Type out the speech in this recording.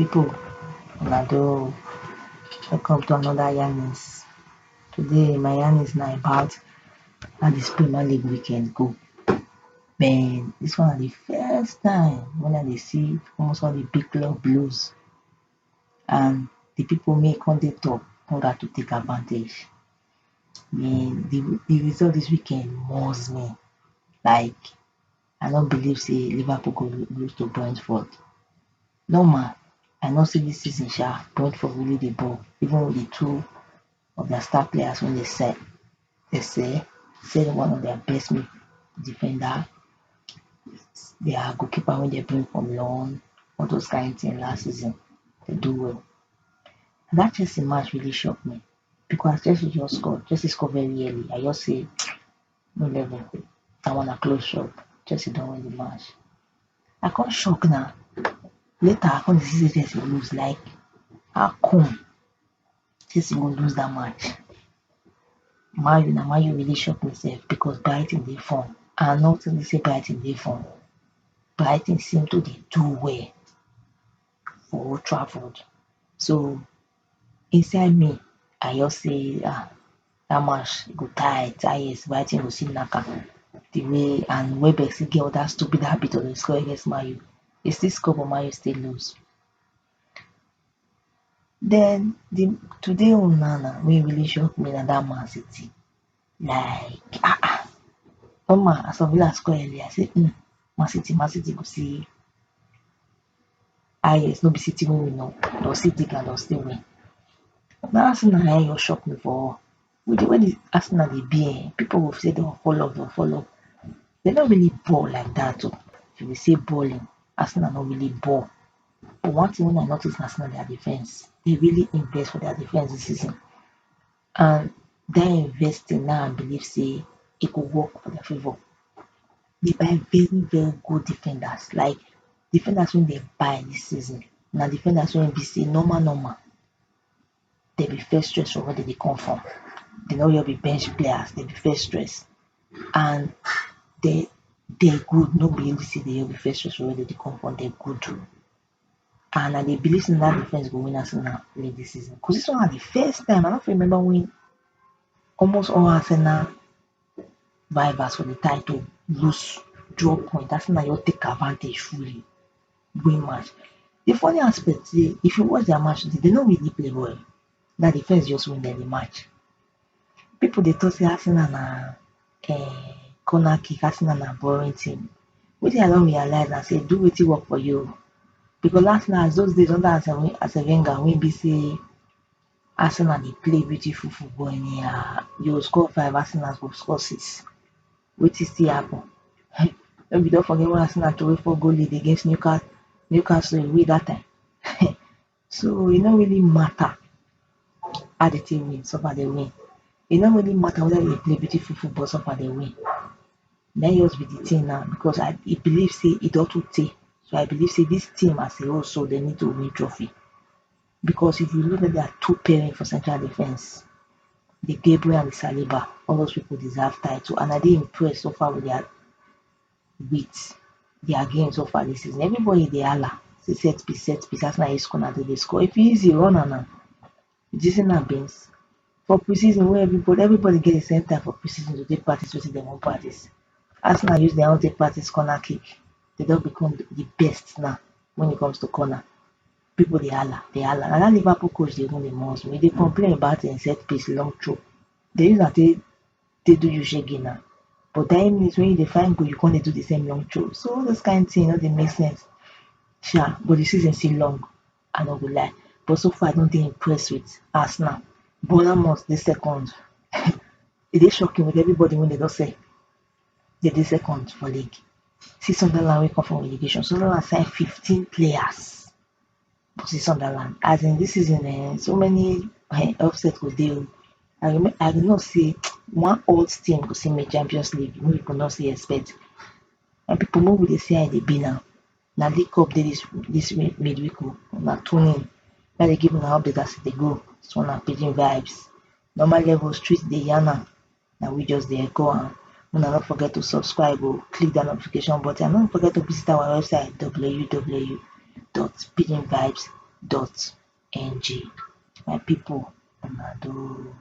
people, Nado, welcome to another yarnings. Today my yarnings na about how this Premier League weekend go. Man, this one na the first time when I dey see almost all the big club lose, and the people make on the top order to take advantage. Man, the result this weekend moves me. Like, I don't believe say Liverpool go lose to Brentford. Normal, I know say this season Brentford really dey ball, even with the two of their star players when they say one of their best defender, their goalkeeper when they bring from loan, all those kind of things last season, they do well. And that Chelsea match really shocked me because Chelsea scored very early. I just say no level. I want a close shop. Chelsea don't win the match. I can't shock now. Later I can't see Chelsea lose. Like, how come Chelsea will lose that match? Man U really shocked myself because Brighton dey form. And not only say Brighton dey form, Brighton seem to dey do well for Old Trafford. So inside me, I just say that match go tight. Yes, Brighton go see knack am. The way and Welbeck still get all that stupid habit of dey score against Man U. He still score but Man U still lose. Then today Onana wey really shock me na that Man City. Like, normal as Villa score early, I say Man City go see yes, no be City wey we know. They'll still take and they'll still win. Now Arsenal na just shock me for with the way the Arsenal dey be, people will say they'll follow. They don't really ball like that too. If you say balling, Arsenal not really ball. But one thing when I notice Arsenal their defense, they really invest for their defense this season. And that investing now I believe say it could work for their favor. They buy very, very good defenders. Like defenders when they buy this season. Now defenders when be say normal. They be first stress from where they come from. They know you'll be bench players, they be first stress. And they good, no be able to say they'll be first stress from where they come from, they good too. And I dey believe in that defense go win Arsenal league this season. Because this one the first time, I don't remember when almost all Arsenal rivals for the title lose, draw point. Arsenal you take advantage fully, win match. The funny aspect is if you watch their match, they don't really play well. That defense just win them the match. People they thought say Arsenal na corner kick, Arsenal na boring team. Wetin I don't realize and say do wetin work for you. Because last night those days under Arsene Wenger wey be say Arsenal dey play beautiful football anyhow. You score 5, Arsenal go score 6. Wetin still happen? Maybe don't forget when Arsenal throw 4 goal lead against Newcastle away that time. So it don't really matter how the team win, so far they win. It don't really matter whether they play beautiful football, so far they win. That just be the thing now because I believe say it ought to take. So I believe say this team as a whole, so they need to win trophy. Because if you look at their two pairing for central defense, the Gabriel and the Saliba, all those people deserve title. And I did impressed so far with their game so far this season. Everybody they holla. Say set piece. Arsenal is gonna do they score. If you easy run now, this is not beans. For preseason where everybody get the same time for preseason to take practice with them on practice. Arsenal use their own take practice corner kick. They don't become the best now when it comes to corner. People they holla. And that Liverpool coach they win the most. When they complain about it in set piece long throw, they use that they do you shaking now. But 10 minutes when you find goal, you can't do the same long throw. So all those kind of things, they make sense. Sure, but the season still long. I don't go lie. But so far I don't think impressed with Arsenal. Bournemouth the second. It is shocking with everybody when they don't say they did second for league. See Sunderland will come from relegation. Sunderland signed 15 players. But see Sunderland. As in this season, so many offset go deal. I did not see one old team go see me Champions League. We could not see expect. And people know what they say in the be now. Now League Cup this midweek. Now tuning. Now they give an update as they go. So now paging vibes. Normal level street the Yana. Now we just there go on. Don't forget to subscribe or click the notification button. Don't forget to visit our website www.pidginvibes.com My people, una do